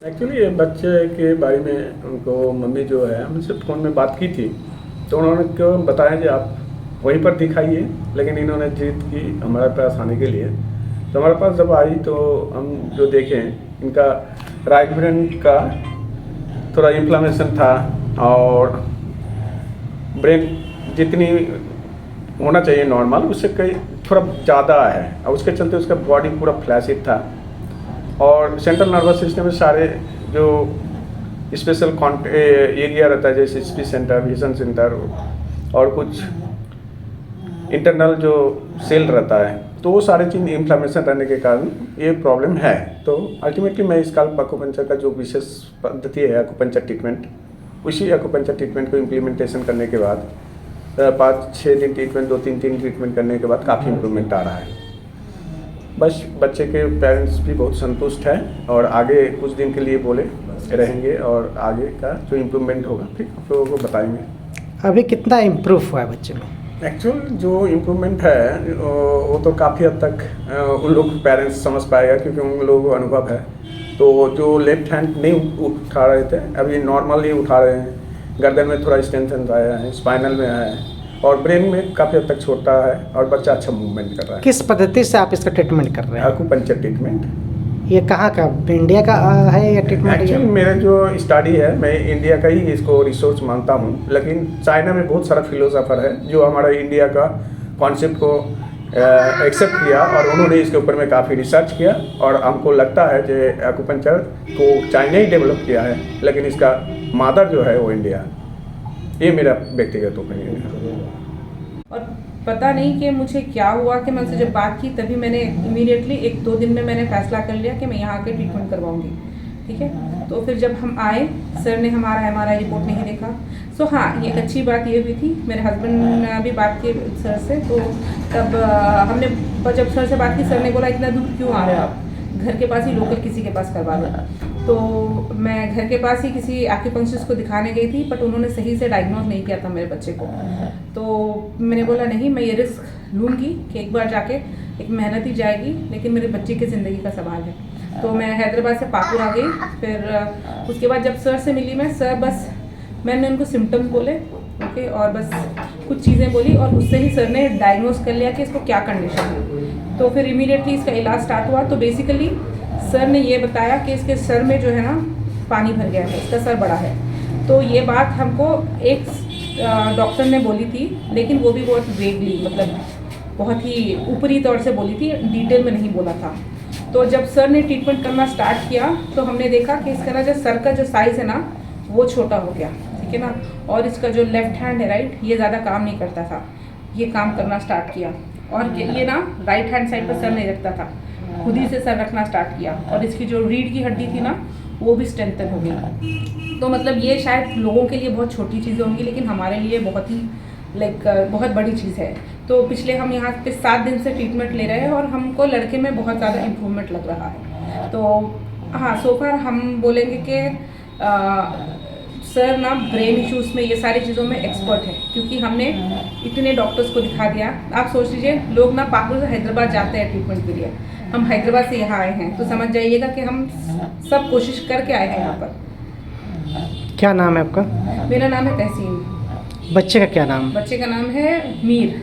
Actually ये बच्चे के बारे में उनको मम्मी जो है उनसे फ़ोन में बात की थी, तो उन्होंने क्यों बताया कि आप वहीं पर दिखाइए, लेकिन इन्होंने जिद की हमारे पास आने के लिए। तो हमारे पास जब आई तो हम जो देखें इनका राइट ब्रेन का थोड़ा इन्फ्लेमेशन था और ब्रेन जितनी होना चाहिए नॉर्मल उससे कई थोड़ा ज़्यादा है और उसके चलते उसका बॉडी पूरा फ्लैसिड था और सेंट्रल नर्वस सिस्टम में सारे जो स्पेशल एरिया रहता है जैसे स्पीच सेंटर, विजन सेंटर और कुछ इंटरनल जो सेल रहता है, तो वो सारे चीज़ इन्फ्लेमेशन रहने के कारण ये प्रॉब्लम है। तो अल्टीमेटली मैं स्कैल्प एक्यूपंक्चर का जो विशेष पद्धति है एक्यूपंक्चर ट्रीटमेंट, उसी एक्यूपंक्चर ट्रीटमेंट को इम्प्लीमेंटेशन करने के बाद 5-6 दिन ट्रीटमेंट, 2-3 दिन ट्रीटमेंट करने के बाद काफ़ी इम्प्रूवमेंट आ रहा है। बस बच्चे के पेरेंट्स भी बहुत संतुष्ट हैं और आगे कुछ दिन के लिए बोले रहेंगे और आगे का जो इम्प्रूवमेंट होगा फिर आप लोगों को बताएंगे। अभी कितना इम्प्रूव हुआ है बच्चे में? एक्चुअल जो इम्प्रूवमेंट है वो तो काफ़ी हद तक उन लोग पेरेंट्स समझ पाएगा क्योंकि उन लोगों को अनुभव है। तो जो लेफ्ट हैंड नहीं उठा रहे थे अभी नॉर्मली उठा रहे हैं, गर्दन में थोड़ा स्ट्रेंथन आया है, स्पाइनल में आया है और ब्रेन में काफ़ी हद तक छोटा है और बच्चा अच्छा मूवमेंट कर रहा है। किस पद्धति से आप इसका ट्रीटमेंट कर रहे हैं? Acupuncture treatment. ये कहाँ का, इंडिया का है या ट्रीटमेंट? एक्चुअली मेरा जो स्टडी है मैं इंडिया का ही इसको रिसोर्स मानता हूँ, लेकिन चाइना में बहुत सारा फिलोसोफर है जो हमारा इंडिया का कॉन्सेप्ट को एक्सेप्ट किया और उन्होंने इसके ऊपर में काफ़ी रिसर्च किया और हमको लगता है कि एक्यूपंक्चर को चाइना ही डेवलप किया है, लेकिन इसका मादर जो है वो इंडिया। ये मेरा व्यक्तिगत ओपिनियन है। और पता नहीं कि मुझे क्या हुआ कि मैं उनसे जब बात की तभी मैंने इमीडिएटली 1-2 दिन में मैंने फैसला कर लिया कि मैं यहाँ आके ट्रीटमेंट करवाऊँगी। ठीक है, तो फिर जब हम आए सर ने हमारा MRI रिपोर्ट नहीं देखा। सो हाँ, ये एक अच्छी बात ये हुई थी, मेरे हस्बैंड ने भी बात की सर से, तो तब हमने जब सर से बात की सर ने बोला इतना दूर क्यों आ रहे हो आप, घर के पास ही लोकल किसी के पास करवा लो। तो मैं घर के पास ही किसी एक्यूपंक्चरिस्ट को दिखाने गई थी बट उन्होंने सही से डायग्नोज नहीं किया था मेरे बच्चे को। तो मैंने बोला नहीं, मैं ये रिस्क लूँगी कि एक बार जाके एक मेहनत ही जाएगी लेकिन मेरे बच्चे की ज़िंदगी का सवाल है। तो मैं हैदराबाद से पाकुड़ आ गई। फिर उसके बाद जब सर से मिली मैं, सर बस मैंने उनको सिम्टम्स बोले ओके और बस कुछ चीज़ें बोली और उससे ही सर ने डायग्नोज कर लिया कि इसको क्या कंडीशन है। तो फिर इमीडिएटली इसका इलाज स्टार्ट हुआ। तो बेसिकली सर ने ये बताया कि इसके सर में जो है ना पानी भर गया है, इसका सर बड़ा है। तो ये बात हमको एक डॉक्टर ने बोली थी, लेकिन वो भी बहुत वेगली, मतलब बहुत ही ऊपरी तौर से बोली थी, डिटेल में नहीं बोला था। तो जब सर ने ट्रीटमेंट करना स्टार्ट किया तो हमने देखा कि इसका ना जो सर का जो साइज़ है ना वो छोटा हो गया, ठीक है ना, और इसका जो लेफ्ट हैंड है राइट, ये ज़्यादा काम नहीं करता था, ये काम करना स्टार्ट किया और ये ना राइट हैंड साइड पर सर नहीं रखता था, खुद ही से सर रखना स्टार्ट किया और इसकी जो रीढ़ की हड्डी थी ना वो भी स्ट्रेंथन हो गई। तो मतलब ये शायद लोगों के लिए बहुत छोटी चीज़ें होंगी लेकिन हमारे लिए बहुत ही बहुत बड़ी चीज़ है। तो पिछले हम यहाँ पे 7 दिन से ट्रीटमेंट ले रहे हैं और हमको लड़के में बहुत ज़्यादा इम्प्रूवमेंट लग रहा है। तो हाँ, सो फार हम बोलेंगे कि सर ना ब्रेन इश्यूज़ में ये सारी चीज़ों में एक्सपर्ट है क्योंकि हमने इतने डॉक्टर्स को दिखा दिया। आप सोच लीजिए लोग ना पाकुड़ से हैदराबाद जाते हैं ट्रीटमेंट के लिए, हम हैदराबाद से यहाँ आए हैं, तो समझ जाइएगा कि हम सब कोशिश करके आए हैं यहाँ पर। क्या नाम है आपका? मेरा नाम है तहसीन। बच्चे का क्या नाम? बच्चे का नाम है मीर।